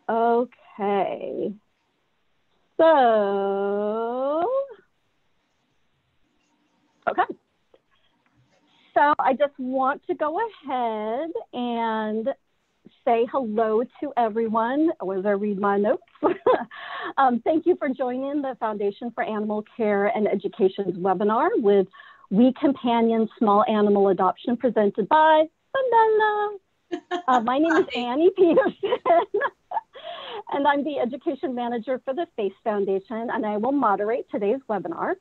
Okay. So, okay. So I just want to go ahead and say hello to everyone as I read my notes. Thank you for joining the Foundation for Animal Care and Education's webinar with We Companion Small Animal Adoption presented by Fenella. My name is Annie Peterson, and I'm the Education Manager for the Fleece Foundation, and I will moderate today's webinar.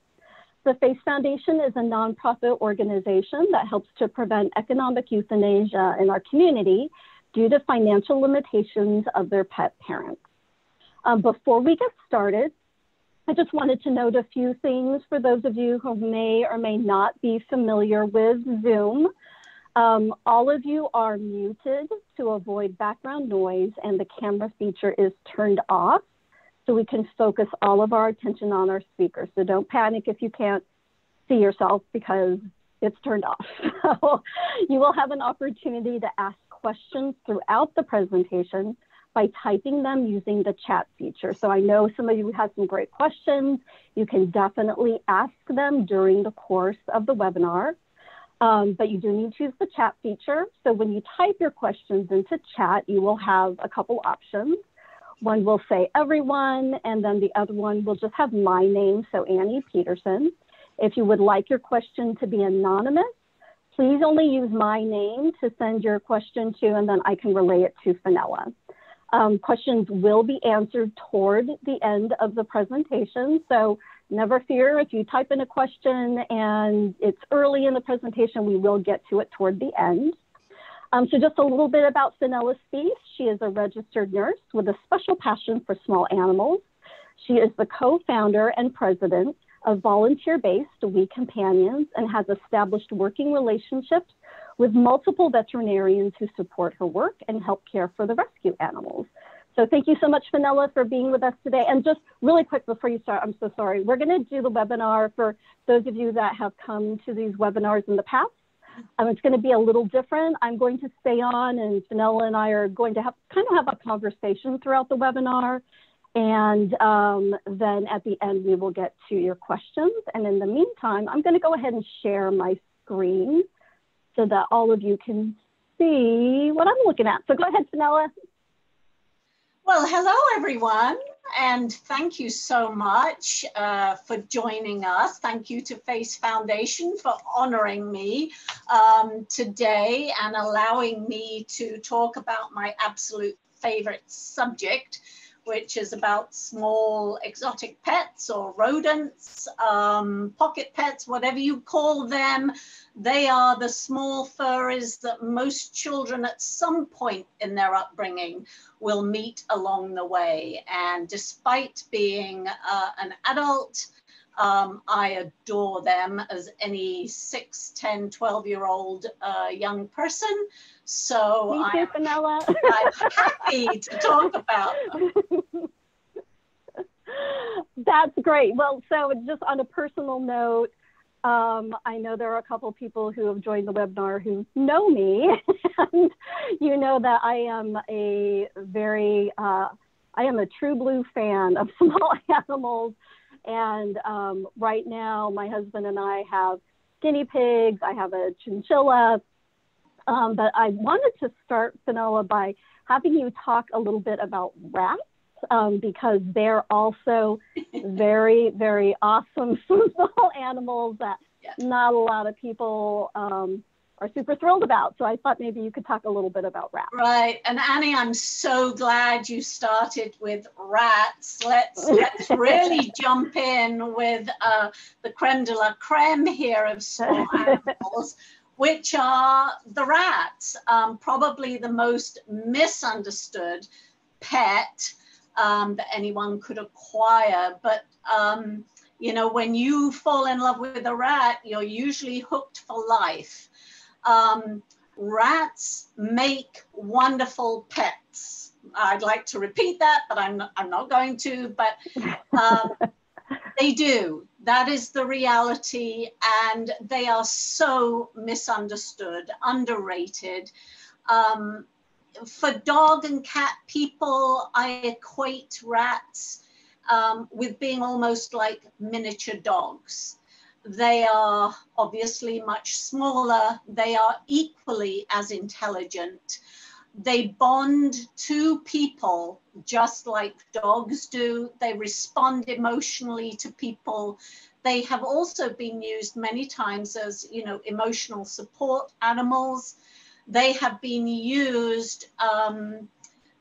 The Fleece Foundation is a nonprofit organization that helps to prevent economic euthanasia in our community due to financial limitations of their pet parents. Before we get started, I just wanted to note a few things for those of you who may or may not be familiar with Zoom. All of you are muted to avoid background noise, and the camera feature is turned off so we can focus all of our attention on our speakers. So don't panic if you can't see yourself because it's turned off. So you will have an opportunity to ask questions throughout the presentation by typing them using the chat feature. So I know some of you have some great questions. You can definitely ask them during the course of the webinar, but you do need to use the chat feature. So when you type your questions into chat, you will have a couple options. One will say everyone, and then the other one will just have my name, so Annie Peterson. If you would like your question to be anonymous, please only use my name to send your question to, and then I can relay it to Fenella. Questions will be answered toward the end of the presentation, so never fear if you type in a question and it's early in the presentation, we will get to it toward the end. So just a little bit about Fenella Speece. She is a registered nurse with a special passion for small animals. She is the co-founder and president of volunteer-based We Companions and has established working relationships with multiple veterinarians who support her work and help care for the rescue animals. So thank you so much, Fenella, for being with us today. And just really quick before you start, I'm so sorry. We're going to do the webinar for those of you that have come to these webinars in the past. It's going to be a little different. I'm going to stay on, and Fenella and I are going to have a conversation throughout the webinar. And then at the end, we will get to your questions. And in the meantime, I'm going to go ahead and share my screen so that all of you can see what I'm looking at. So go ahead, Fenella. Well, hello, everyone, and thank you so much for joining us. Thank you to Fleece Foundation for honoring me today and allowing me to talk about my absolute favorite subject, which is about small exotic pets or rodents, pocket pets, whatever you call them. They are the small furries that most children at some point in their upbringing will meet along the way. And despite being an adult, I adore them as any 6, 10, 12-year-old young person. So I'm happy to talk about them. That's great. Well, so just on a personal note, I know there are a couple of people who have joined the webinar who know me, and you know that I am a true blue fan of small animals. And right now, my husband and I have guinea pigs. I have a chinchilla. But I wanted to start, Fenella, by having you talk a little bit about rats, because they're also very, very awesome small animals that not a lot of people are super thrilled about. So I thought maybe you could talk a little bit about rats. Right. And Annie, I'm so glad you started with rats. Let's really jump in with the creme de la creme here of small animals, which are the rats, probably the most misunderstood pet that anyone could acquire. But, you know, when you fall in love with a rat, you're usually hooked for life. Rats make wonderful pets. I'd like to repeat that, but I'm not going to, but they do. That is the reality, and they are so misunderstood, underrated. for dog and cat people, I equate rats with being almost like miniature dogs. They are obviously much smaller. They are equally as intelligent. They bond to people just like dogs do. They respond emotionally to people. They have also been used many times as, you know, emotional support animals. They have been used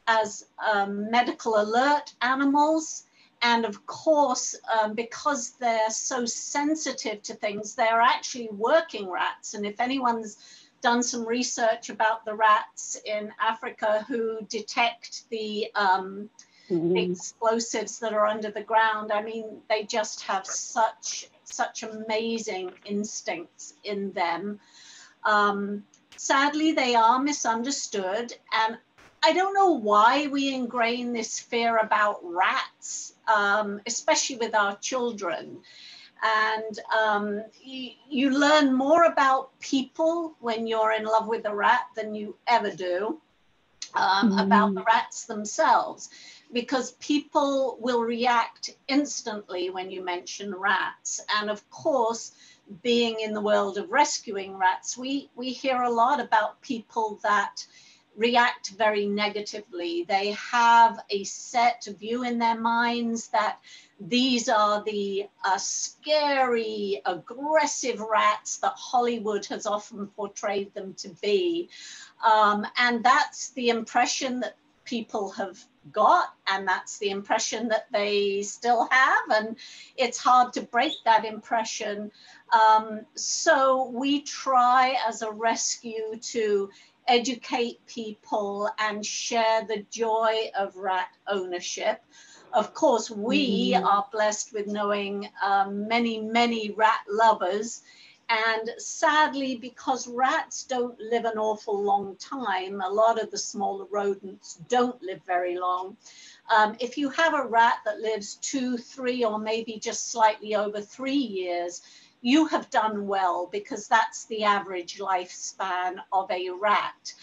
as medical alert animals. And of course, because they're so sensitive to things, they're actually working rats. And if anyone's done some research about the rats in Africa who detect the explosives that are under the ground, I mean, they just have such amazing instincts in them. Sadly, they are misunderstood, and I don't know why we ingrain this fear about rats, especially with our children. And you learn more about people when you're in love with a rat than you ever do about the rats themselves, because people will react instantly when you mention rats. And of course, being in the world of rescuing rats, we hear a lot about people that react very negatively. They have a set view in their minds that these are the scary, aggressive rats that Hollywood has often portrayed them to be. And that's the impression that people have got, and that's the impression that they still have, and it's hard to break that impression. So we try as a rescue to educate people and share the joy of rat ownership. Of course, we are blessed with knowing many rat lovers. And sadly, because rats don't live an awful long time, a lot of the smaller rodents don't live very long. If you have a rat that lives 2, 3, or maybe just slightly over 3 years, you have done well, because that's the average lifespan of a rat.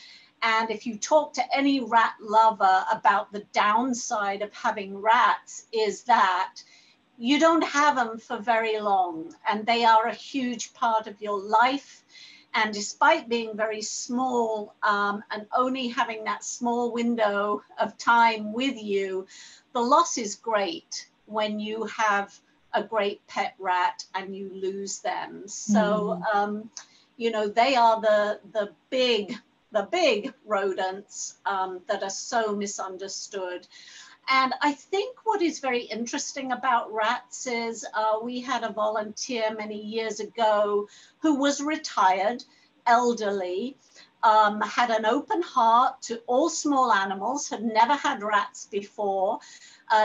And if you talk to any rat lover about the downside of having rats, is that you don't have them for very long, and they are a huge part of your life. And despite being very small and only having that small window of time with you, the loss is great when you have a great pet rat and you lose them. So, you know, they are the big rodents that are so misunderstood. And I think what is very interesting about rats is we had a volunteer many years ago who was retired, elderly, had an open heart to all small animals, had never had rats before,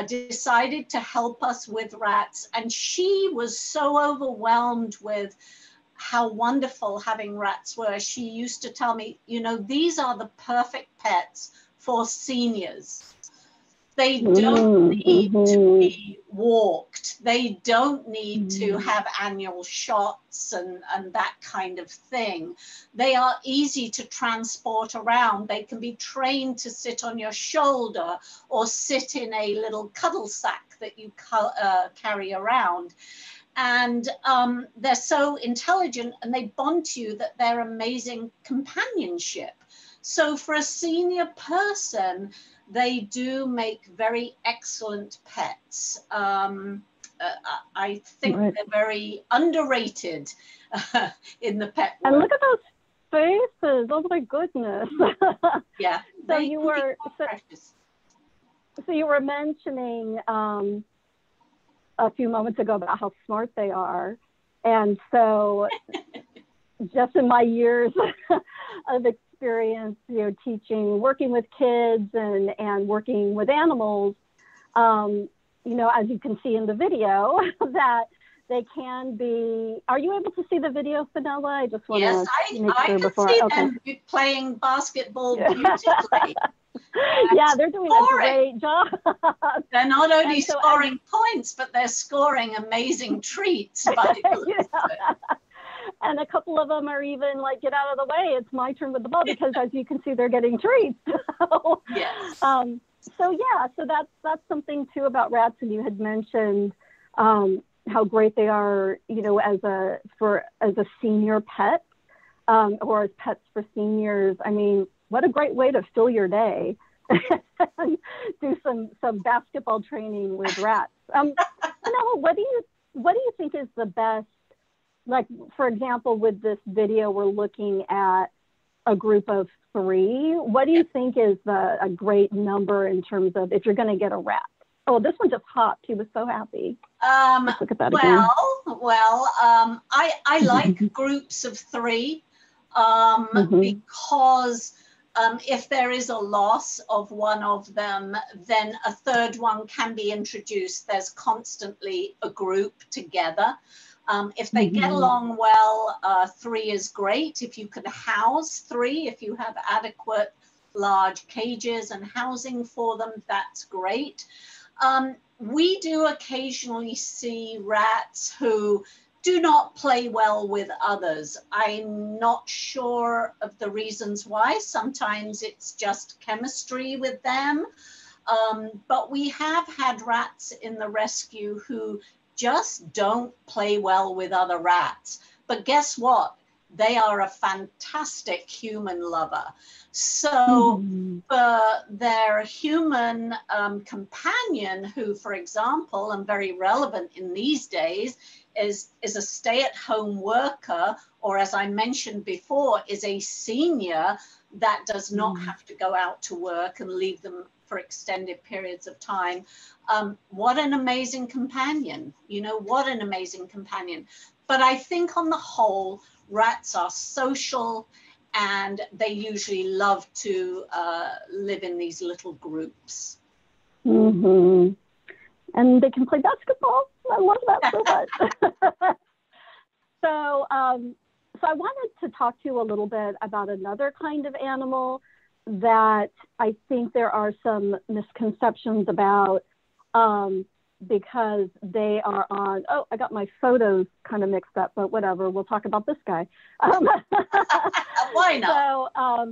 decided to help us with rats. And she was so overwhelmed with how wonderful having rats were. She used to tell me, you know, these are the perfect pets for seniors. They don't need to be walked. They don't need to have annual shots and that kind of thing. They are easy to transport around. They can be trained to sit on your shoulder or sit in a little cuddle sack that you carry around. And they're so intelligent, and they bond to you that they're amazing companionship. So for a senior person, they do make very excellent pets. I think they're very underrated in the pet world. And look at those faces! Oh my goodness! Yeah. So you were mentioning a few moments ago about how smart they are, and so just in my years of experience, you know, teaching, working with kids and working with animals, you know, as you can see in the video, that they can be. Are you able to see the video, Fenella? I just want to make sure before. Yes, I can see them playing basketball beautifully. Yeah, they're doing a great job. They're not only scoring points, but they're scoring amazing treats. By the And a couple of them are even like, get out of the way, it's my turn with the ball, because as you can see, they're getting treats. So, Yes. so yeah, so that's something too about rats. And you had mentioned how great they are, you know, as a senior pet, or as pets for seniors. I mean, what a great way to fill your day. Do some basketball training with rats. Fenella, what do you think is the best? Like, for example, with this video, we're looking at a group of 3. What do you think is a great number in terms of if you're going to get a rat? Oh, this one just hopped. He was so happy. Let's look at that again. I like groups of 3 because if there is a loss of one of them, then a third one can be introduced. There's constantly a group together. If they get along well, 3 is great. If you can house 3, if you have adequate large cages and housing for them, that's great. We do occasionally see rats who do not play well with others. I'm not sure of the reasons why. Sometimes it's just chemistry with them. But we have had rats in the rescue who just don't play well with other rats. But guess what? They are a fantastic human lover. So for their human companion, who, for example, and very relevant in these days, is a stay-at-home worker, or as I mentioned before, is a senior that does not have to go out to work and leave them for extended periods of time. What an amazing companion, you know, what an amazing companion. But I think on the whole, rats are social, and they usually love to live in these little groups. And they can play basketball. I love that so much. So I wanted to talk to you a little bit about another kind of animal that I think there are some misconceptions about, because they are on, oh, I got my photos kind of mixed up, but whatever, we'll talk about this guy. Why not?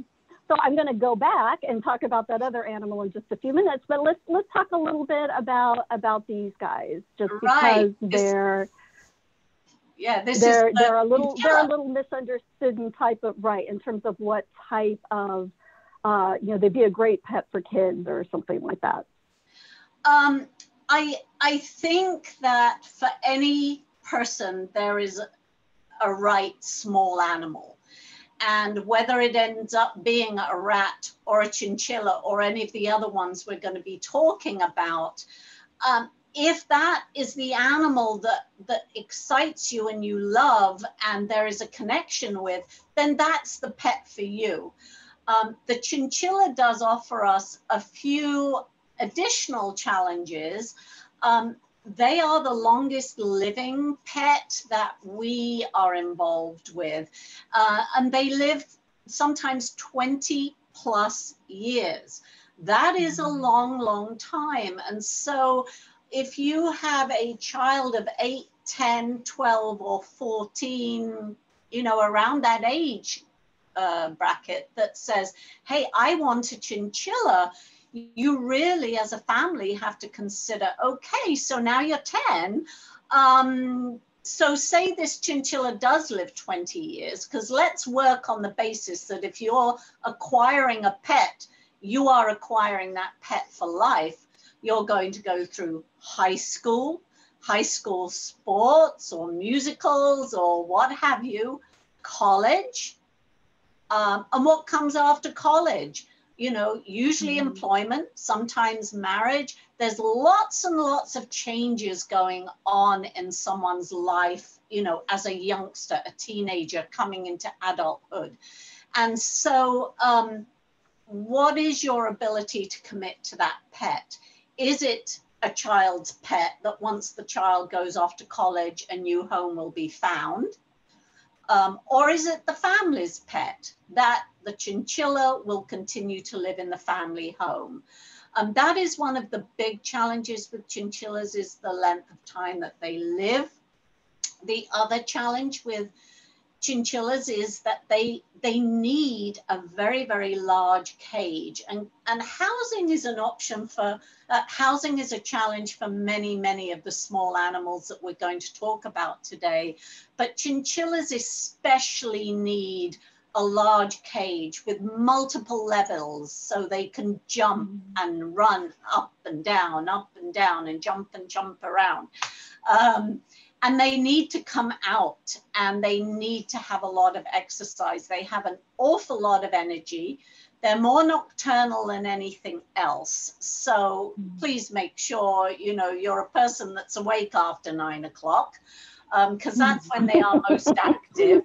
So I'm going to go back and talk about that other animal in just a few minutes, but let's talk a little bit about these guys, just because they're a little misunderstood in type of, in terms of what type of, you know, they'd be a great pet for kids or something like that. I think that for any person, there is a right small animal. And whether it ends up being a rat or a chinchilla or any of the other ones we're going to be talking about, if that is the animal that excites you and you love and there is a connection with, then that's the pet for you. The chinchilla does offer us a few additional challenges. They are the longest living pet that we are involved with. And they live sometimes 20 plus years. That is a long, long time. And so if you have a child of 8, 10, 12, or 14, you know, around that age bracket that says, hey, I want a chinchilla, you really, as a family, have to consider, okay, so now you're 10. So say this chinchilla does live 20 years, because let's work on the basis that if you're acquiring a pet, you are acquiring that pet for life. You're going to go through high school sports or musicals or what have you, college, and what comes after college? You know, usually employment, sometimes marriage. There's lots and lots of changes going on in someone's life, you know, as a youngster, a teenager coming into adulthood. And so what is your ability to commit to that pet? Is it a child's pet that once the child goes off to college, a new home will be found? Or is it the family's pet that the chinchilla will continue to live in the family home? That is one of the big challenges with chinchillas, is the length of time that they live. The other challenge with chinchillas is that they need a very, very large cage, and housing is an option for housing is a challenge for many of the small animals that we're going to talk about today, but chinchillas especially need a large cage with multiple levels so they can jump and run up and down and jump around. And they need to come out, and they need to have a lot of exercise. They have an awful lot of energy. They're more nocturnal than anything else. So please make sure, you know, you're a person that's awake after 9 o'clock, because that's when they are most active.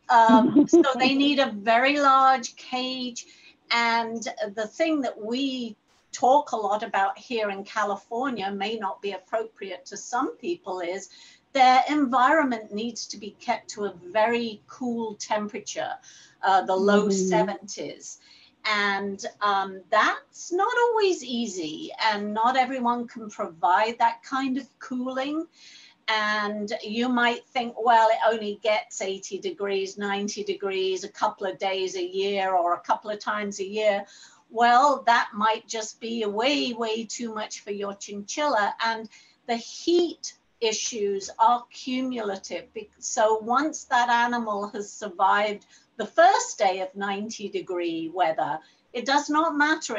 So they need a very large cage. And the thing that we talk a lot about here in California may not be appropriate to some people is their environment needs to be kept to a very cool temperature, the low 70s. And that's not always easy, and not everyone can provide that kind of cooling. And you might think, well, it only gets 80 degrees, 90 degrees a couple of days a year or a couple of times a year. Well, that might just be way too much for your chinchilla. And the heat issues are cumulative. So once that animal has survived the first day of 90-degree weather, it does not matter.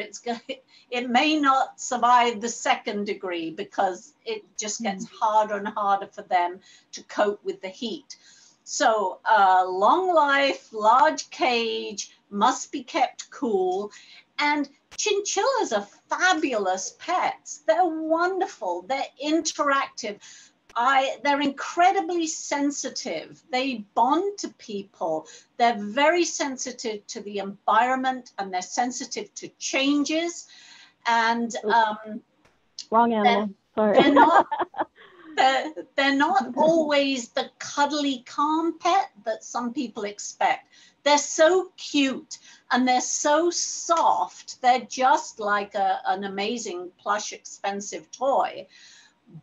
It may not survive the second degree because it just gets harder and harder for them to cope with the heat. So long life, large cage, must be kept cool. And chinchillas are fabulous pets. They're wonderful. They're interactive. They're incredibly sensitive. They bond to people. They're very sensitive to the environment, and they're sensitive to changes. And wrong animal. Sorry. They're not always the cuddly, calm pet that some people expect. They're so cute and they're so soft. They're just like an amazing plush, expensive toy.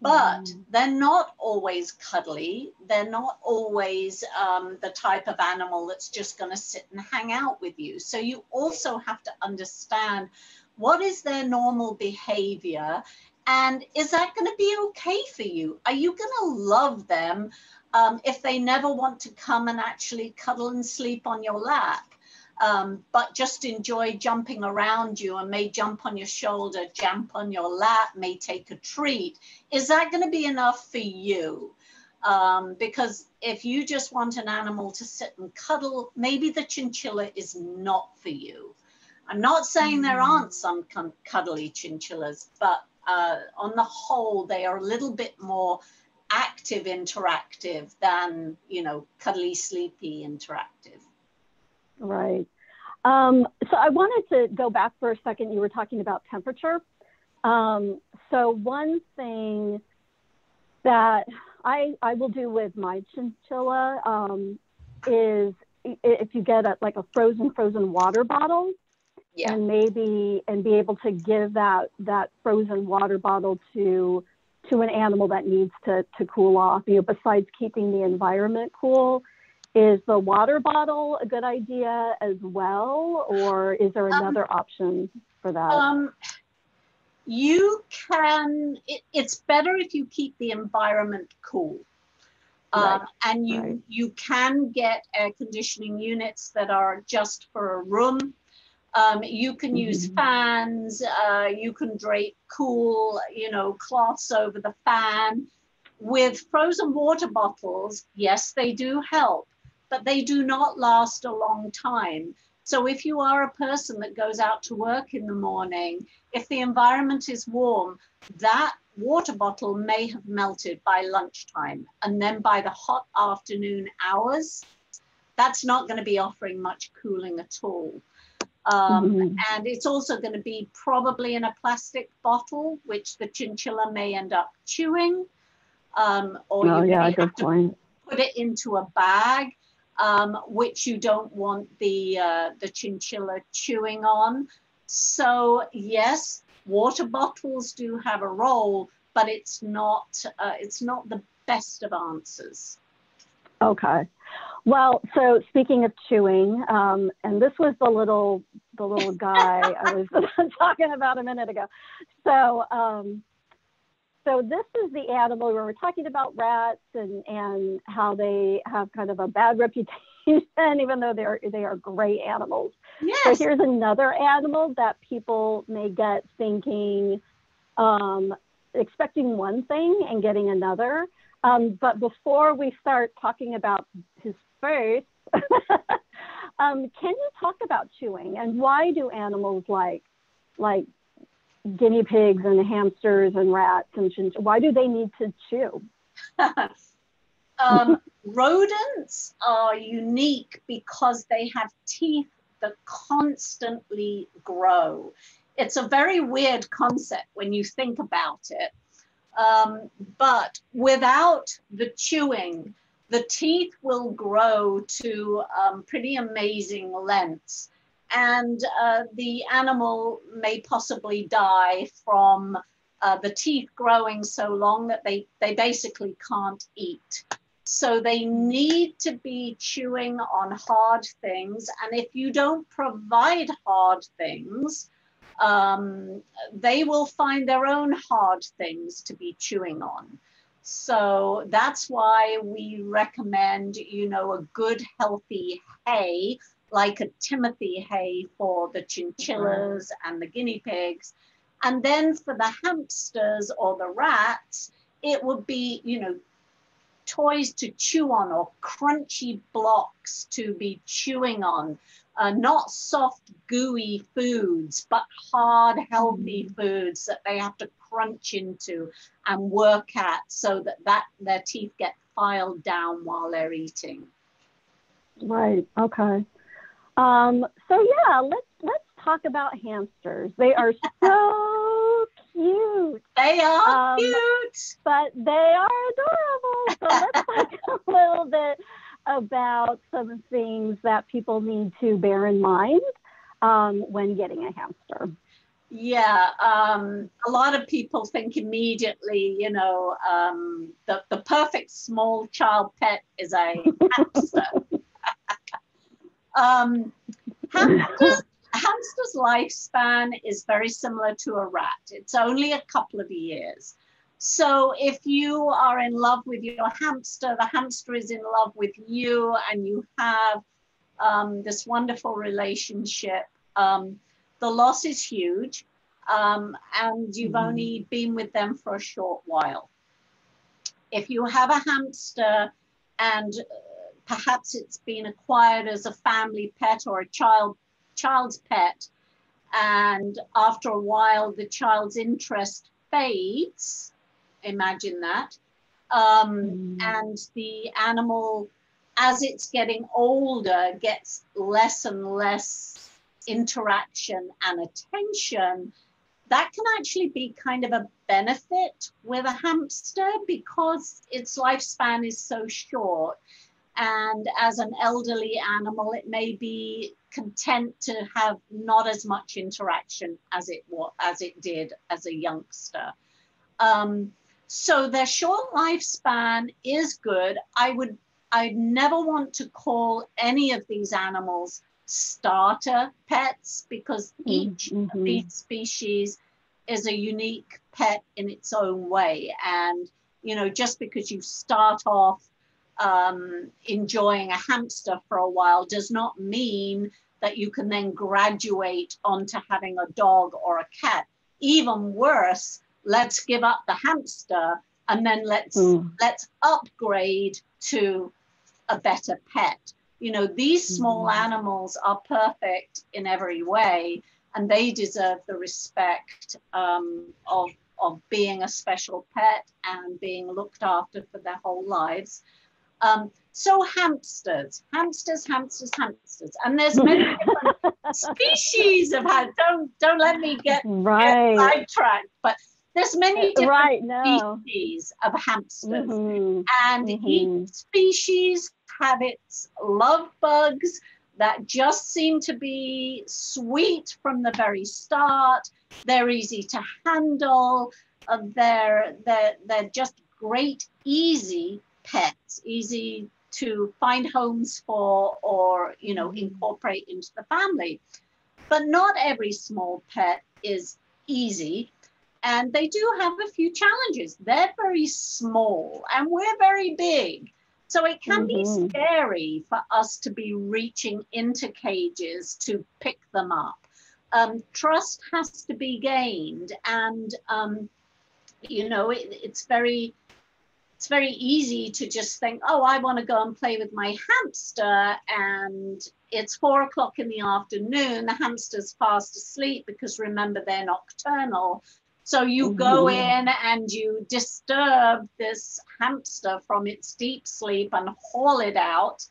But they're not always cuddly. They're not always the type of animal that's just going to sit and hang out with you. So you also have to understand what is their normal behavior, and is that going to be okay for you? Are you going to love them if they never want to come and actually cuddle and sleep on your lap? But just enjoy jumping around you and may jump on your shoulder, jump on your lap, may take a treat. Is that going to be enough for you? Because if you just want an animal to sit and cuddle, maybe the chinchilla is not for you. I'm not saying there aren't some cuddly chinchillas, but on the whole, they are a little bit more active, interactive than, you know, cuddly, sleepy, interactive. Right. So I wanted to go back for a second. You were talking about temperature. So one thing that I will do with my chinchilla is if you get like a frozen water bottle, and be able to give that frozen water bottle to an animal that needs to cool off. You know, besides keeping the environment cool, is the water bottle a good idea as well, or is there another option for that? You can, it's better if you keep the environment cool. And you can get air conditioning units that are just for a room. You can use fans, you can drape cool, you know, cloths over the fan. With frozen water bottles, yes, they do help, but they do not last a long time. So if you are a person that goes out to work in the morning, if the environment is warm, that water bottle may have melted by lunchtime. And then by the hot afternoon hours, that's not going to be offering much cooling at all. And it's also going to be probably in a plastic bottle, which the chinchilla may end up chewing. Or you may have to put it into a bag, which you don't want the chinchilla chewing on. So yes, water bottles do have a role, but it's not the best of answers. Okay. Well, so speaking of chewing, and this was the little guy I was talking about a minute ago. So, so this is the animal where we're talking about rats and how they have kind of a bad reputation, even though they are great animals. Yes. So here's another animal that people may get thinking, expecting one thing and getting another. But before we start talking about his face, can you talk about chewing and why do animals like guinea pigs and hamsters and rats and why do they need to chew? Rodents are unique because they have teeth that constantly grow. It's a very weird concept when you think about it. But without the chewing, the teeth will grow to pretty amazing lengths. And the animal may possibly die from the teeth growing so long that they basically can't eat. So they need to be chewing on hard things. And if you don't provide hard things, they will find their own hard things to be chewing on. So that's why we recommend, you know, a good healthy hay, like a Timothy hay for the chinchillas and the guinea pigs. And then for the hamsters or the rats, it would be, you know, toys to chew on or crunchy blocks to be chewing on. Not soft, gooey foods, but hard, healthy foods that they have to crunch into and work at so that their teeth get filed down while they're eating. Right. Okay. So yeah, let's talk about hamsters. They are so cute. They are cute, but they are adorable. So let's talk a little bit about some things that people need to bear in mind when getting a hamster. Yeah, a lot of people think immediately, you know, the perfect small child pet is a hamster. Hamster's lifespan is very similar to a rat. It's only a couple of years. So if you are in love with your hamster, the hamster is in love with you, and you have this wonderful relationship, the loss is huge, and you've only been with them for a short while. If you have a hamster and perhaps it's been acquired as a family pet or a child's pet, and after a while the child's interest fades, imagine that, and the animal, as it's getting older, gets less and less interaction and attention, that can actually be kind of a benefit with a hamster because its lifespan is so short. And as an elderly animal, it may be content to have not as much interaction as it did as a youngster. So their short lifespan is good. I'd never want to call any of these animals starter pets because each of these species is a unique pet in its own way. And, you know, just because you start off enjoying a hamster for a while does not mean that you can then graduate onto having a dog or a cat. Even worse, let's give up the hamster and then let's upgrade to a better pet. You know, these small animals are perfect in every way, and they deserve the respect of being a special pet and being looked after for their whole lives. So hamsters, and there's many different species of hamsters. Don't let me get sidetracked, but there's many different species of hamsters, and each species have its love bugs that just seem to be sweet from the very start. They're easy to handle. They're just great, easy pets, easy to find homes for, or, you know, incorporate into the family. But not every small pet is easy. And they do have a few challenges. They're very small and we're very big. So it can be scary for us to be reaching into cages to pick them up. Trust has to be gained. And, you know, it's very easy to just think, oh, I want to go and play with my hamster, and it's 4 o'clock in the afternoon. The hamster's fast asleep because remember, they're nocturnal. So you go in and you disturb this hamster from its deep sleep and haul it out.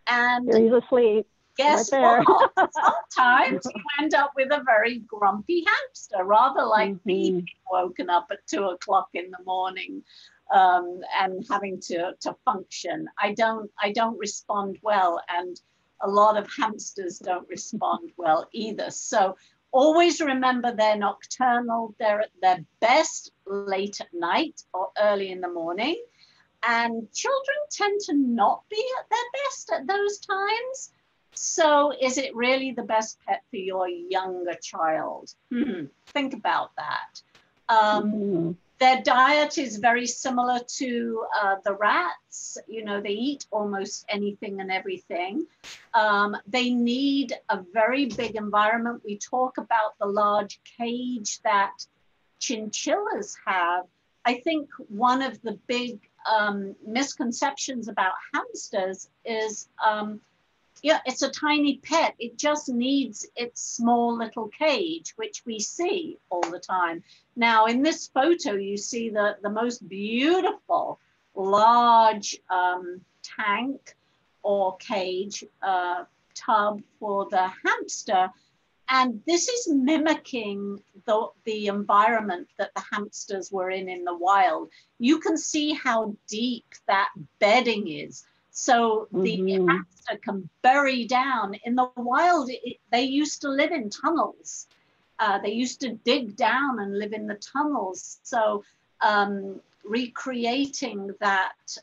And he's asleep. Guess what? Sometimes you end up with a very grumpy hamster, rather like me being woken up at 2 o'clock in the morning. And having to function. I don't respond well, and a lot of hamsters don't respond well either. So always remember they're nocturnal. They're at their best late at night or early in the morning, and children tend to not be at their best at those times. So is it really the best pet for your younger child? Think about that. Their diet is very similar to the rats. You know, they eat almost anything and everything. They need a very big environment. We talk about the large cage that chinchillas have. I think one of the big misconceptions about hamsters is, yeah, it's a tiny pet. It just needs its small little cage, which we see all the time. Now, in this photo, you see the most beautiful large tank or cage tub for the hamster. And this is mimicking the environment that the hamsters were in the wild. You can see how deep that bedding is. So the hamster can bury down. In the wild, they used to live in tunnels. They used to dig down and live in the tunnels. So recreating that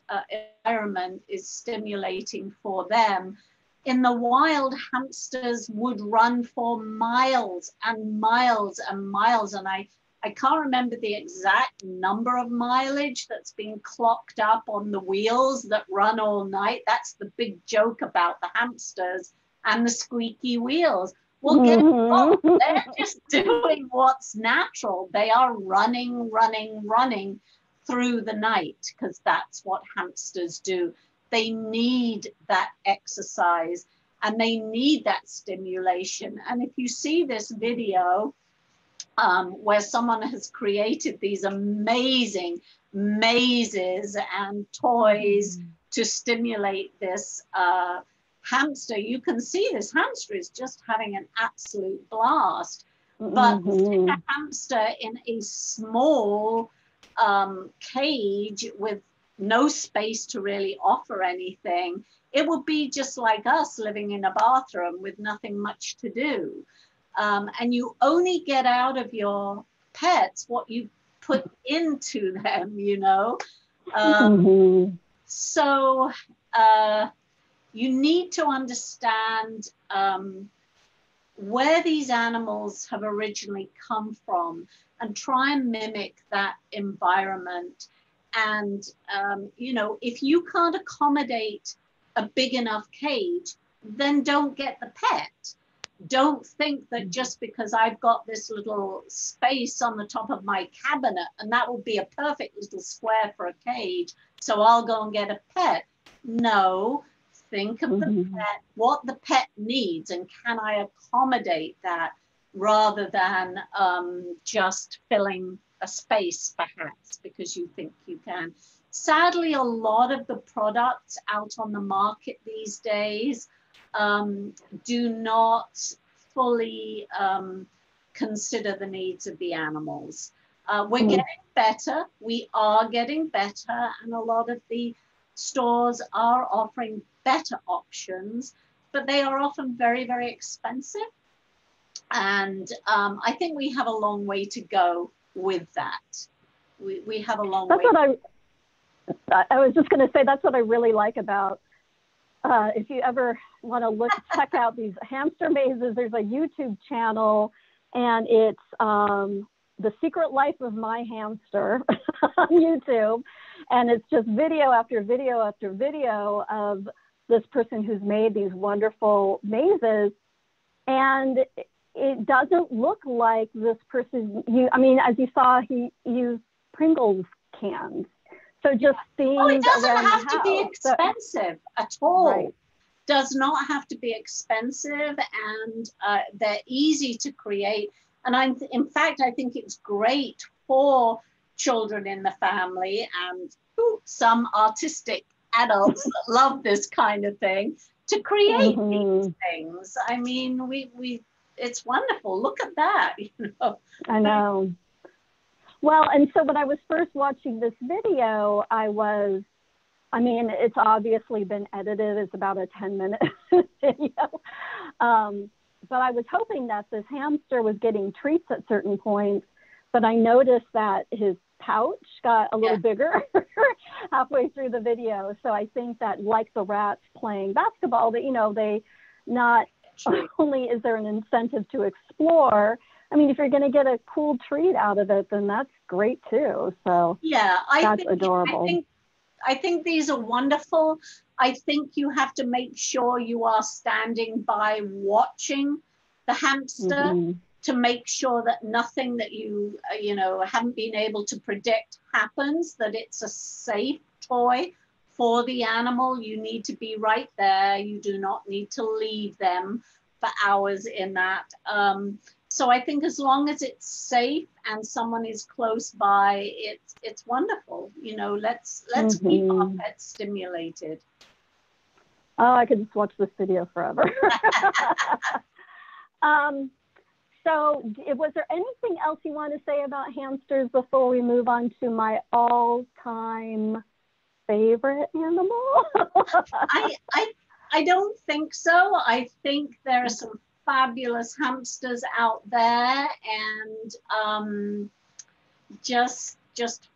environment is stimulating for them. In the wild, hamsters would run for miles and miles and miles. And I can't remember the exact number of mileage that's been clocked up on the wheels that run all night. That's the big joke about the hamsters and the squeaky wheels. Well, guess what? They're just doing what's natural. They are running, running, running through the night because that's what hamsters do. They need that exercise and they need that stimulation. And if you see this video, where someone has created these amazing mazes and toys to stimulate this hamster, you can see this hamster is just having an absolute blast. But a hamster in a small cage with no space to really offer anything, it would be just like us living in a bathroom with nothing much to do. And you only get out of your pets what you put into them, you know. So you need to understand where these animals have originally come from and try and mimic that environment. And, you know, if you can't accommodate a big enough cage, then don't get the pet. Don't think that just because I've got this little space on the top of my cabinet and that will be a perfect little square for a cage, so I'll go and get a pet. No, think of the pet, what the pet needs, and can I accommodate that rather than just filling a space perhaps because you think you can. Sadly, a lot of the products out on the market these days do not fully consider the needs of the animals. We're getting better. We are getting better. And a lot of the stores are offering better options, but they are often very, very expensive. And I think we have a long way to go with that. We have a long way. I was just going to say, that's what I really like about if you ever want to check out these hamster mazes, there's a YouTube channel, and it's The Secret Life of My Hamster on YouTube. And it's just video after video after video of this person who's made these wonderful mazes. And it doesn't look like this person, as you saw, he used Pringles cans. So just things it doesn't around have the to house. be expensive at all. Right. Does not have to be expensive, and they're easy to create. And in fact, I think it's great for children in the family and some artistic adults that love this kind of thing to create these things. I mean, it's wonderful. Look at that, I know. Well, and so when I was first watching this video, it's obviously been edited. It's about a 10-minute video. But I was hoping that this hamster was getting treats at certain points, but I noticed that his pouch got a little bigger halfway through the video. So I think that, like the rats playing basketball, that, they not only is there an incentive to explore, if you're going to get a cool treat out of it, then that's great too. So that's adorable. I think these are wonderful. I think you have to make sure you are standing by watching the hamster to make sure that nothing that you haven't been able to predict happens, that it's a safe toy for the animal. You need to be right there. You do not need to leave them for hours in that. So I think as long as it's safe and someone is close by, it's wonderful. Let's keep our pets stimulated. Oh, I could just watch this video forever. So was there anything else you want to say about hamsters before we move on to my all-time favorite animal? I don't think so. I think there are some fabulous hamsters out there, and just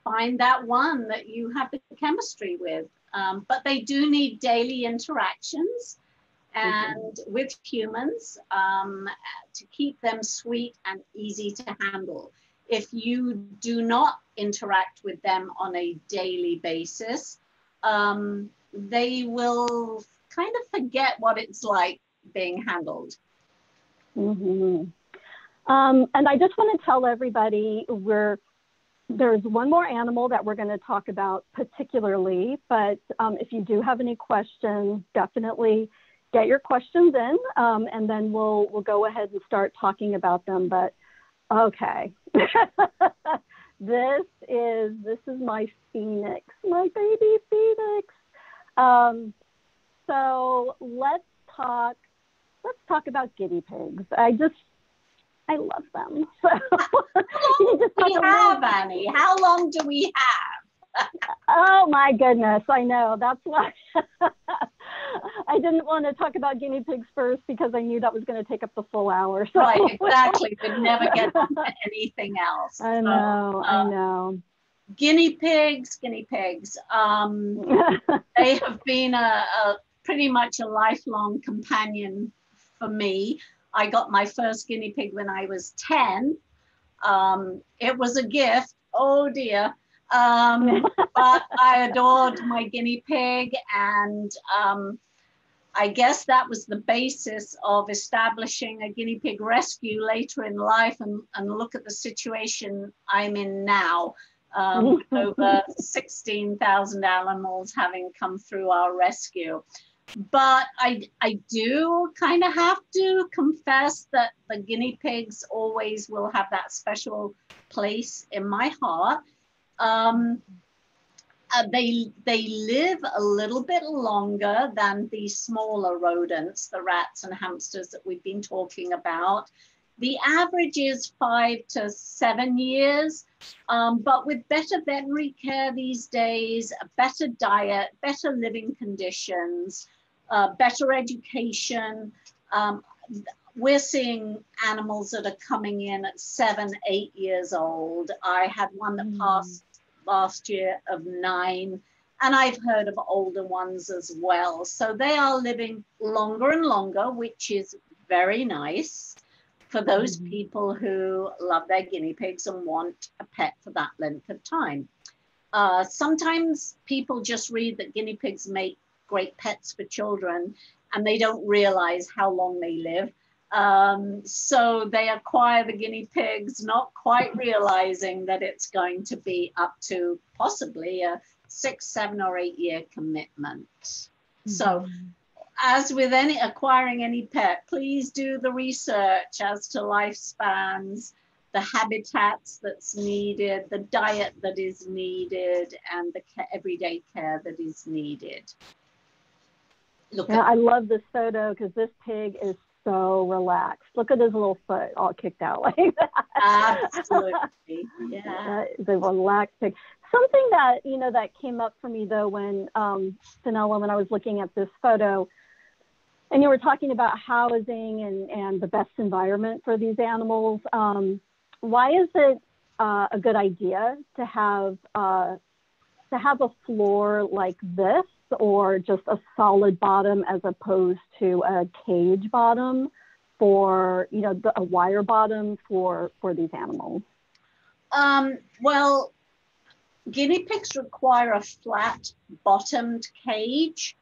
find that one that you have the chemistry with. But they do need daily interactions and with humans to keep them sweet and easy to handle. If you do not interact with them on a daily basis, they will kind of forget what it's like being handled. And I just want to tell everybody there's one more animal that we're going to talk about particularly, but if you do have any questions, definitely get your questions in, and then we'll go ahead and start talking about them. But okay, this is my phoenix, my baby phoenix. So let's talk about guinea pigs. I love them. So, Annie? How long do we have? Oh my goodness, I know. That's why I didn't want to talk about guinea pigs first, because I knew that was going to take up the full hour. So. Right, exactly. We'd never get on to anything else. I know. Guinea pigs. They have been pretty much a lifelong companion for me. I got my first guinea pig when I was 10. It was a gift. Oh dear. But I adored my guinea pig, and I guess that was the basis of establishing a guinea pig rescue later in life, and look at the situation I'm in now, with over 16,000 animals having come through our rescue. But I do kind of have to confess that the guinea pigs always will have that special place in my heart. They live a little bit longer than the smaller rodents, the rats and hamsters that we've been talking about. The average is 5 to 7 years, but with better veterinary care these days, a better diet, better living conditions, better education, we're seeing animals that are coming in at 7, 8 years old. I had one that passed last year of 9, And I've heard of older ones as well. So they are living longer and longer, which is very nice for those people who love their guinea pigs and want a pet for that length of time. Sometimes people just read that guinea pigs make great pets for children and they don't realize how long they live. So they acquire the guinea pigs, not quite realizing that it's going to be up to possibly a 6, 7, or 8 year commitment. So as with acquiring any pet, please do the research as to lifespans, the habitats that's needed, the diet that is needed, and the everyday care that is needed. I love this photo because this pig is so relaxed. Look at his little foot all kicked out like that. Absolutely, yeah. That is a relaxed pig. Something that, that came up for me though when, Fenella, when I was looking at this photo, and you were talking about housing and the best environment for these animals, why is it a good idea to have a floor like this, or just a solid bottom as opposed to a cage bottom for, a wire bottom for these animals? Well, guinea pigs require a flat bottomed cage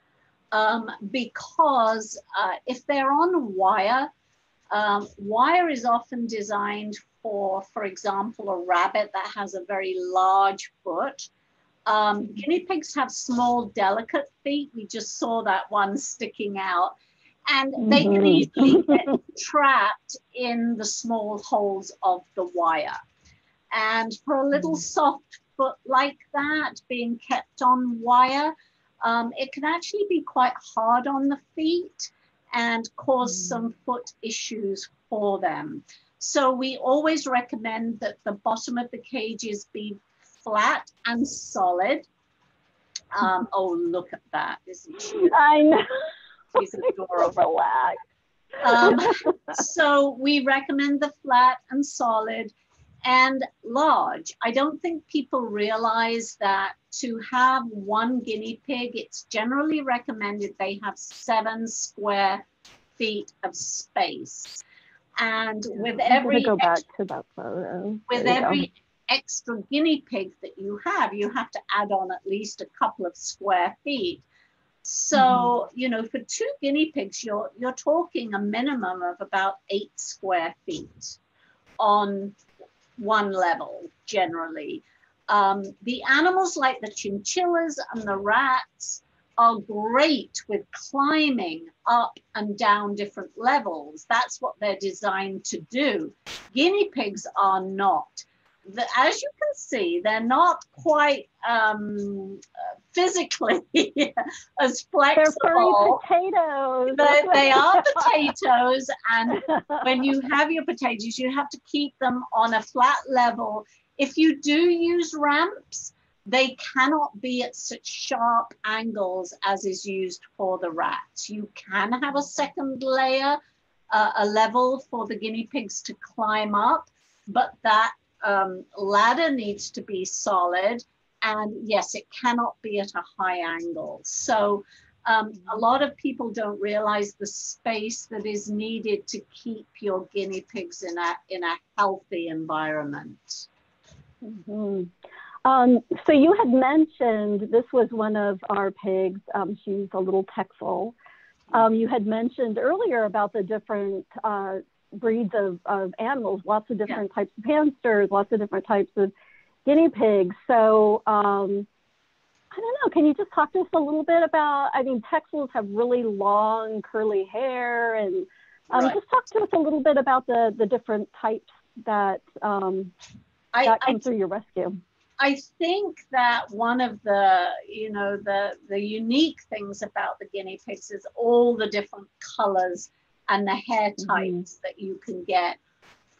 because if they're on wire, wire is often designed for example, a rabbit that has a very large foot. Guinea pigs have small, delicate feet. We just saw that one sticking out. And they can easily get trapped in the small holes of the wire. And for a little soft foot like that, being kept on wire, it can actually be quite hard on the feet and cause some foot issues for them. So we always recommend that the bottom of the cages be flat and solid. Oh, look at that, isn't she? I know. She's adorable. So we recommend the flat and solid and large. I don't think people realize that to have one guinea pig, it's generally recommended they have 7 square feet of space. And with every go back to that photo. With every extra guinea pig that you have to add on at least a couple of square feet. So, for 2 guinea pigs, you're talking a minimum of about 8 square feet on one level, generally. The animals like the chinchillas and the rats are great with climbing up and down different levels. That's what they're designed to do. Guinea pigs are not. As you can see, they're not quite physically as flexible. They're potatoes. They are potatoes, and when you have your potatoes, you have to keep them on a flat level. If you do use ramps, they cannot be at such sharp angles as is used for the rats. You can have a second layer, a level for the guinea pigs to climb up, but that ladder needs to be solid, and yes, it cannot be at a high angle. So a lot of people don't realize the space that is needed to keep your guinea pigs in a healthy environment. So you had mentioned, this was one of our pigs, she's a little Texel. You had mentioned earlier about the different breeds of animals, lots of different types of hamsters, lots of different types of guinea pigs. So I don't know, can you just talk to us a little bit about, Texels have really long curly hair, and just talk to us a little bit about the different types that come through your rescue. I think that one of the unique things about the guinea pigs is all the different colors and the hair types that you can get,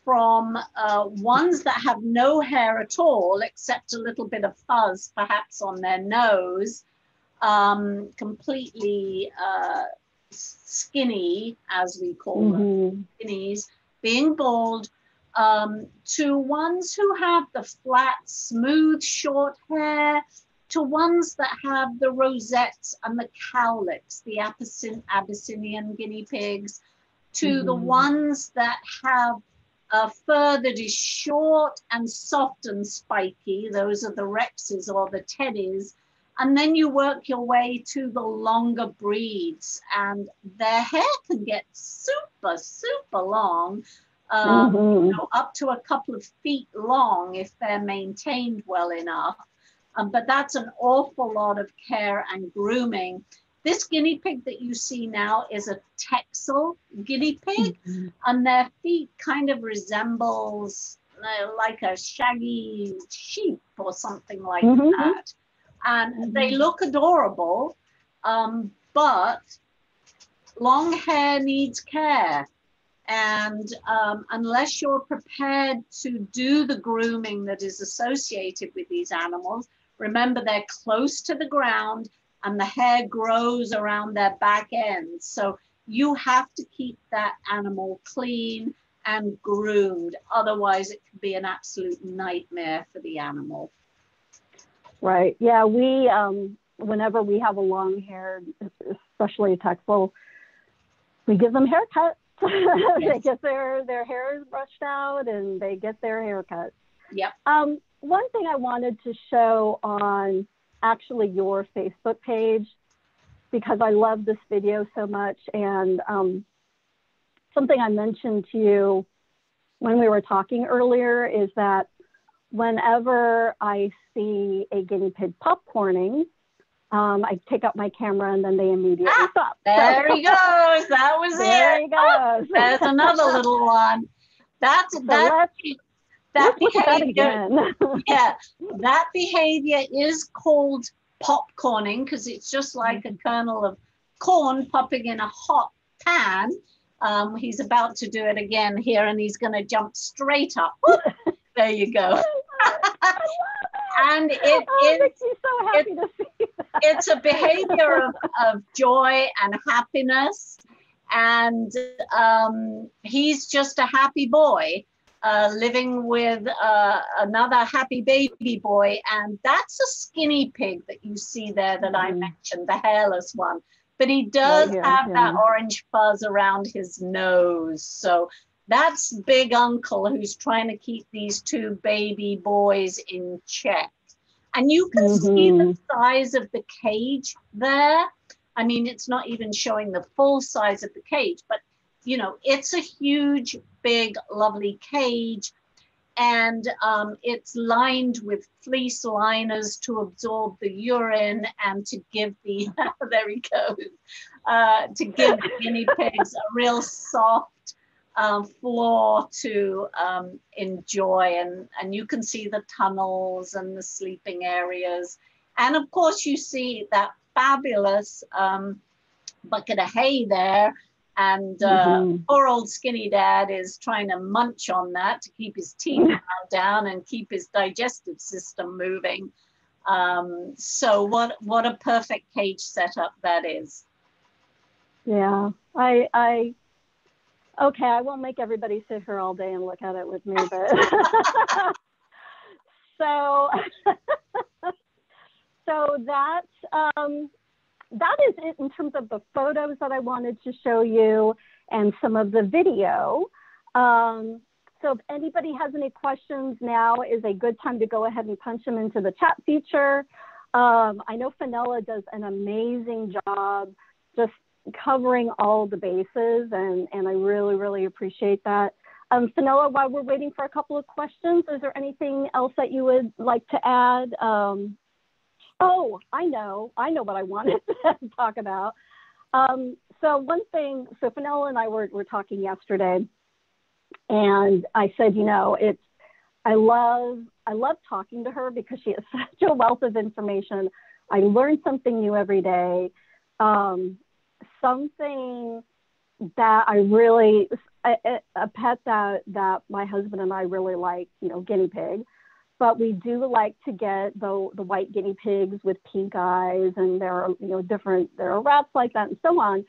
from ones that have no hair at all, except a little bit of fuzz, perhaps on their nose, completely skinny, as we call them, skinnies, being bald, to ones who have the flat, smooth, short hair, to ones that have the rosettes and the cowlicks, the Abyssinian guinea pigs, to the ones that have a fur that is short and soft and spiky. Those are the Rexes or the Teddies. And then you work your way to the longer breeds, and their hair can get super, super long, you know, up to a couple of feet long if they're maintained well enough. But that's an awful lot of care and grooming. This guinea pig that you see now is a Texel guinea pig, and their feet kind of resembles like a shaggy sheep or something like that. And they look adorable, but long hair needs care. And unless you're prepared to do the grooming that is associated with these animals, remember they're close to the ground and the hair grows around their back ends. So you have to keep that animal clean and groomed. Otherwise, it can be an absolute nightmare for the animal. Right. Yeah, we, whenever we have a long hair, especially a Texel, we give them haircuts. They get their hair brushed out and they get their haircut. Yep. One thing I wanted to show on actually your Facebook page, because I love this video so much, and something I mentioned to you when we were talking earlier is that whenever I see a guinea pig popcorning, I take out my camera and then they immediately stop. There he goes. That was there it. He goes. There's another little one. That behavior. Yeah, that behavior is called popcorning because it's just like a kernel of corn popping in a hot pan. He's about to do it again here, and he's going to jump straight up. There you go. And makes me so happy to see that. It's a behavior of joy and happiness, and he's just a happy boy living with another happy baby boy, and that's a skinny pig that you see there that I mentioned, the hairless one. But he does have that orange fuzz around his nose, so that's Big Uncle who's trying to keep these two baby boys in check. And you can see the size of the cage there. I mean, it's not even showing the full size of the cage, but, you know, it's a huge, big, lovely cage. And it's lined with fleece liners to absorb the urine and to give the, there he goes, to give the guinea pigs a real soft floor to enjoy, and you can see the tunnels and the sleeping areas, and of course you see that fabulous bucket of hay there, and poor old skinny dad is trying to munch on that to keep his teeth down and keep his digestive system moving. So what a perfect cage setup that is. Yeah, okay, I won't make everybody sit here all day and look at it with me, but so that is it in terms of the photos that I wanted to show you and some of the video. So if anybody has any questions, now is a good time to go ahead and punch them into the chat feature. I know Fenella does an amazing job just covering all the bases, and I really, really appreciate that. Fenella, while we're waiting for a couple of questions, is there anything else that you would like to add? Oh, I know what I wanted to talk about. So one thing, so Fenella and I were talking yesterday, and I said, you know, I love talking to her because she has such a wealth of information. I learn something new every day. Something that I really, a pet that my husband and I really like, you know, guinea pig, but we do like to get the white guinea pigs with pink eyes, and there are, you know, there are rats like that and so on.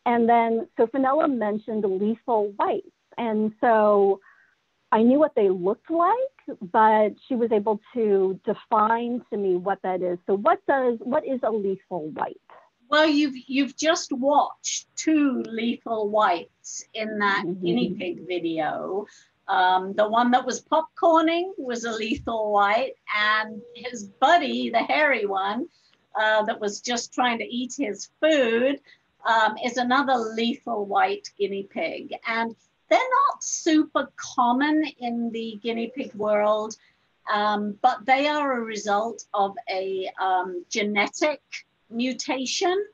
And then, so Fenella mentioned lethal whites. And so I knew what they looked like, but she was able to define to me what that is. So what is a lethal white? Well, you've just watched two lethal whites in that guinea pig video. The one that was popcorning was a lethal white, and his buddy, the hairy one, that was just trying to eat his food, is another lethal white guinea pig. And they're not super common in the guinea pig world, but they are a result of a genetic mutation.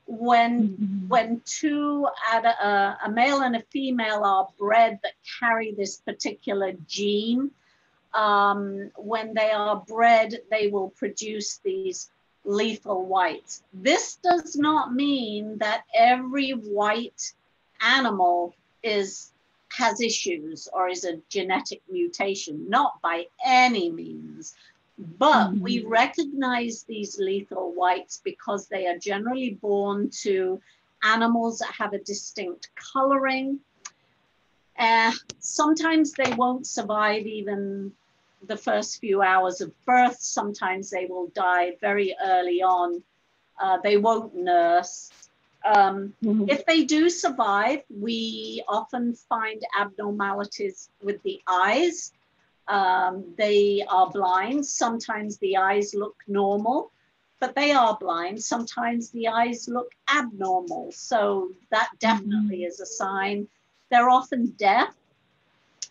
When two, a male and a female, are bred that carry this particular gene, when they are bred, they will produce these lethal whites. This does not mean that every white animal has issues or is a genetic mutation, not by any means. But we recognize these lethal whites because they are generally born to animals that have a distinct coloring. Sometimes they won't survive even the first few hours of birth. Sometimes they will die very early on. They won't nurse. If they do survive, we often find abnormalities with the eyes. They are blind. Sometimes the eyes look normal, but they are blind. Sometimes the eyes look abnormal. So that definitely is a sign. They're often deaf.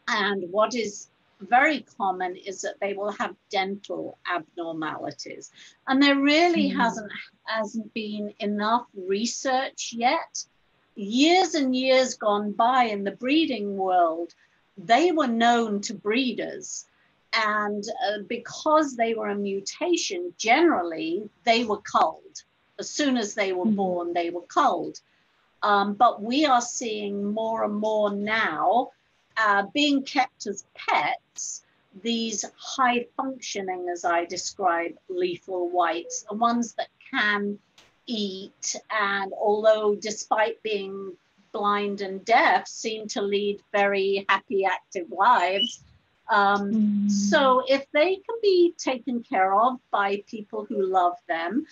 And what is very common is that they will have dental abnormalities. And there really hasn't been enough research yet. Years and years gone by in the breeding world, they were known to breeders. And because they were a mutation, generally, they were culled. As soon as they were born, they were culled. But we are seeing more and more now being kept as pets, these high functioning, as I describe, lethal whites, the ones that can eat, and although despite being blind and deaf, seem to lead very happy, active lives. So if they can be taken care of by people who love them,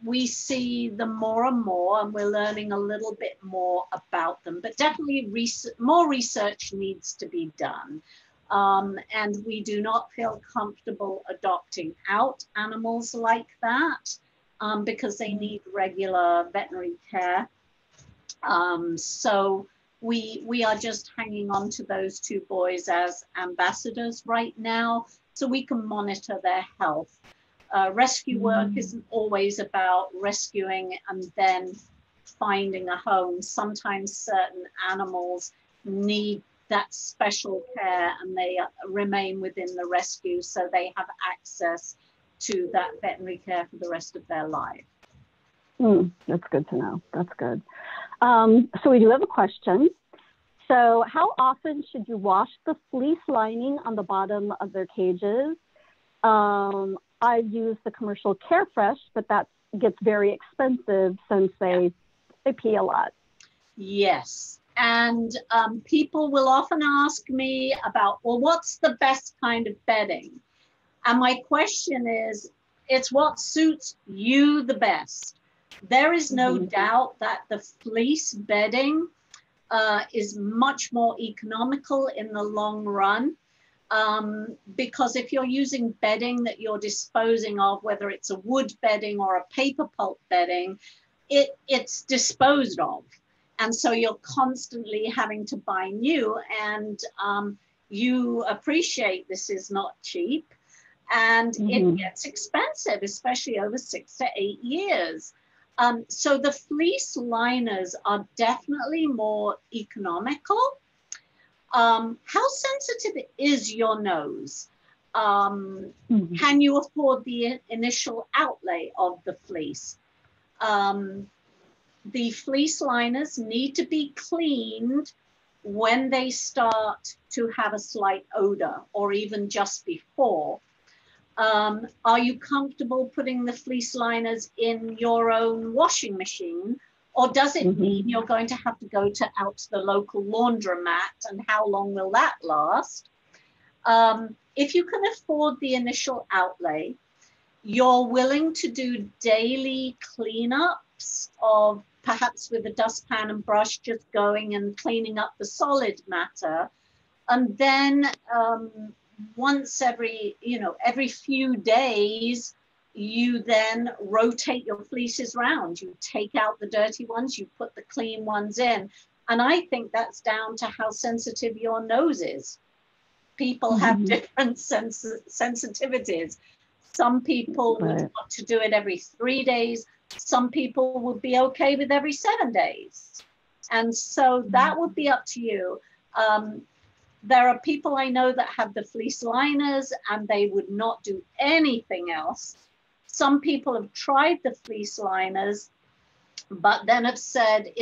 we see them more and more, and we're learning a little bit more about them. But definitely more research needs to be done. And we do not feel comfortable adopting out animals like that because they need regular veterinary care. So we are just hanging on to those two boys as ambassadors right now, so we can monitor their health. Rescue work isn't always about rescuing and then finding a home. Sometimes certain animals need that special care and they remain within the rescue, so they have access to that veterinary care for the rest of their life. That's good to know. That's good. So we do have a question. So how often should you wash the fleece lining on the bottom of their cages? I use the commercial Carefresh, but that gets very expensive since they pee a lot. Yes. And people will often ask me about, well, what's the best kind of bedding? And my question is, it's what suits you the best. There is no doubt that the fleece bedding is much more economical in the long run. Because if you're using bedding that you're disposing of, whether it's a wood bedding or a paper pulp bedding, it's disposed of. And so you're constantly having to buy new, and you appreciate this is not cheap, and it gets expensive, especially over 6 to 8 years. So the fleece liners are definitely more economical. How sensitive is your nose? Can you afford the initial outlay of the fleece? The fleece liners need to be cleaned when they start to have a slight odor, or even just before. Are you comfortable putting the fleece liners in your own washing machine? Or does it mean you're going to have to go out to the local laundromat, and how long will that last? If you can afford the initial outlay, you're willing to do daily cleanups of perhaps with a dustpan and brush, just going and cleaning up the solid matter. And then once every few days, you then rotate your fleeces round. You take out the dirty ones, you put the clean ones in. And I think that's down to how sensitive your nose is. People have different sensitivities. Some people would want to do it every 3 days. Some people would be okay with every 7 days. And so that would be up to you. There are people I know that have the fleece liners and they would not do anything else. Some people have tried the fleece liners, but then have said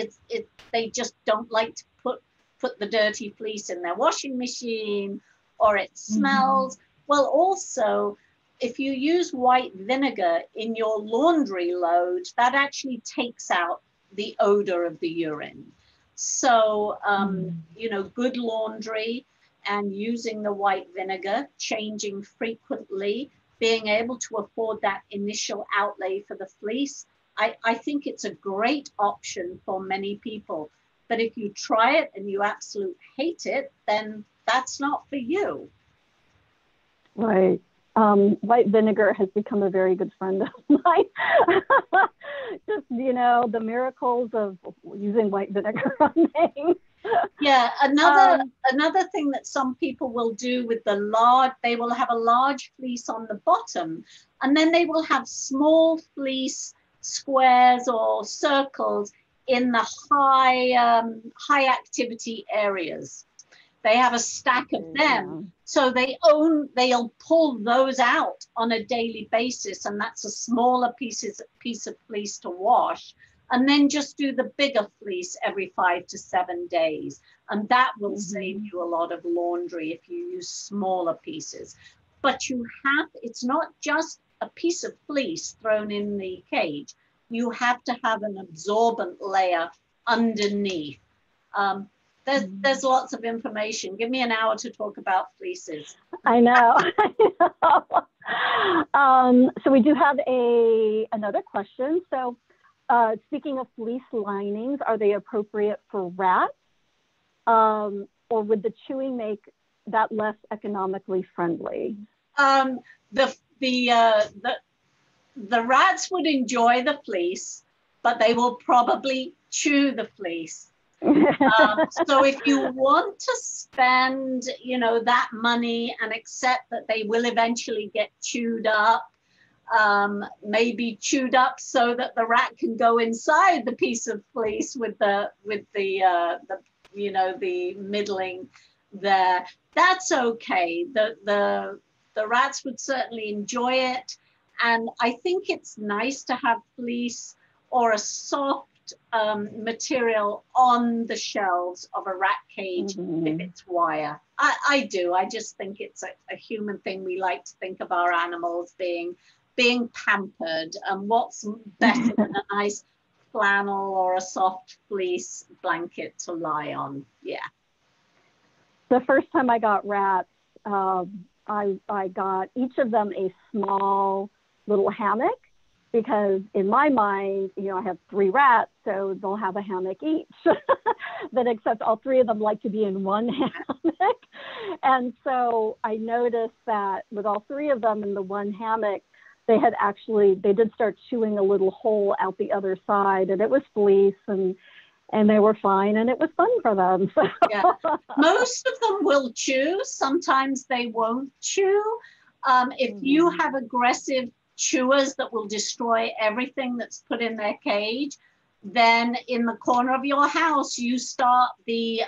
they just don't like to put the dirty fleece in their washing machine, or it smells. Well, also, if you use white vinegar in your laundry load, that actually takes out the odor of the urine. So, good laundry and using the white vinegar, changing frequently, being able to afford that initial outlay for the fleece, I think it's a great option for many people. But if you try it and you absolutely hate it, then that's not for you. Right. White vinegar has become a very good friend of mine. Just, the miracles of using white vinegar on things. Yeah, another thing that some people will do with they will have a large fleece on the bottom, and then they will have small fleece squares or circles in the high activity areas. They have a stack of them. So they'll pull those out on a daily basis, and that's a smaller piece of fleece to wash, and then just do the bigger fleece every 5 to 7 days. And that will save you a lot of laundry if you use smaller pieces. But it's not just a piece of fleece thrown in the cage. You have to have an absorbent layer underneath. There's lots of information. Give me an hour to talk about fleeces. I know. So we do have another question. So speaking of fleece linings, are they appropriate for rats? Or would the chewing make that less economically friendly? The rats would enjoy the fleece, but they will probably chew the fleece. So if you want to spend, that money and accept that they will eventually get chewed up, maybe chewed up so that the rat can go inside the piece of fleece with the middling there, that's okay. The rats would certainly enjoy it. And I think it's nice to have fleece or a soft material on the shelves of a rat cage if it's wire. I do. I just think it's a human thing. We like to think of our animals being pampered, and what's better than a nice flannel or a soft fleece blanket to lie on. Yeah. The first time I got rats, I got each of them a small little hammock, because in my mind, I have 3 rats, so they'll have a hammock each. But except all 3 of them like to be in one hammock. And so I noticed that with all 3 of them in the one hammock, they did start chewing a little hole out the other side, and it was fleece, and they were fine, and it was fun for them. So. Yeah. Most of them will chew. Sometimes they won't chew. If you have aggressive chewers that will destroy everything that's put in their cage, then in the corner of your house, you start the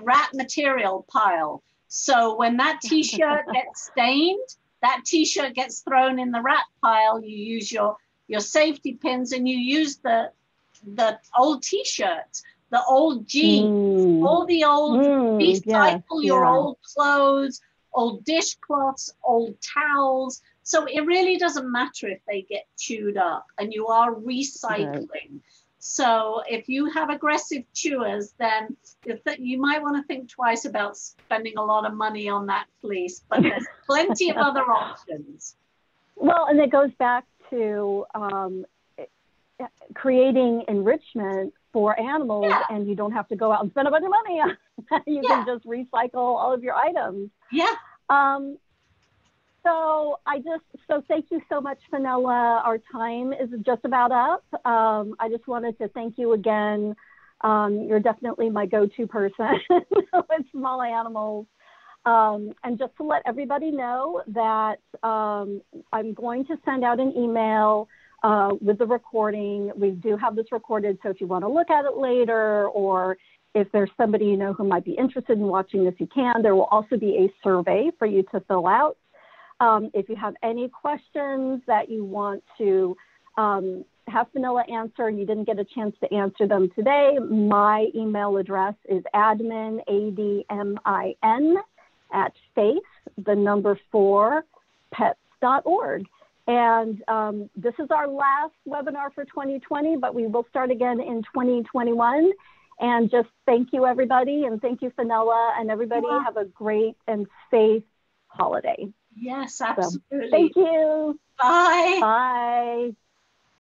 rat material pile. So when that t-shirt gets stained, that t-shirt gets thrown in the rat pile. You use your safety pins, and you use the old t-shirts, the old jeans, all the old, recycle your old clothes, old dishcloths, old towels. So it really doesn't matter if they get chewed up, and you are recycling. So if you have aggressive chewers, then you might want to think twice about spending a lot of money on that fleece, but there's plenty of other options. Well, and it goes back to creating enrichment for animals, and you don't have to go out and spend a bunch of money. You can just recycle all of your items. Yeah. So thank you so much, Fenella. Our time is just about up. I just wanted to thank you again. You're definitely my go-to person with small animals. And just to let everybody know that I'm going to send out an email with the recording. We do have this recorded, so if you want to look at it later, or if there's somebody you know who might be interested in watching this, you can. There will also be a survey for you to fill out. If you have any questions that you want to have Fenella answer and you didn't get a chance to answer them today, my email address is admin, ADMIN, @4pets.org. And this is our last webinar for 2020, but we will start again in 2021. And just thank you, everybody. And thank you, Fenella. And everybody have a great and safe holiday. Yes, absolutely. So, thank you. Bye. Bye.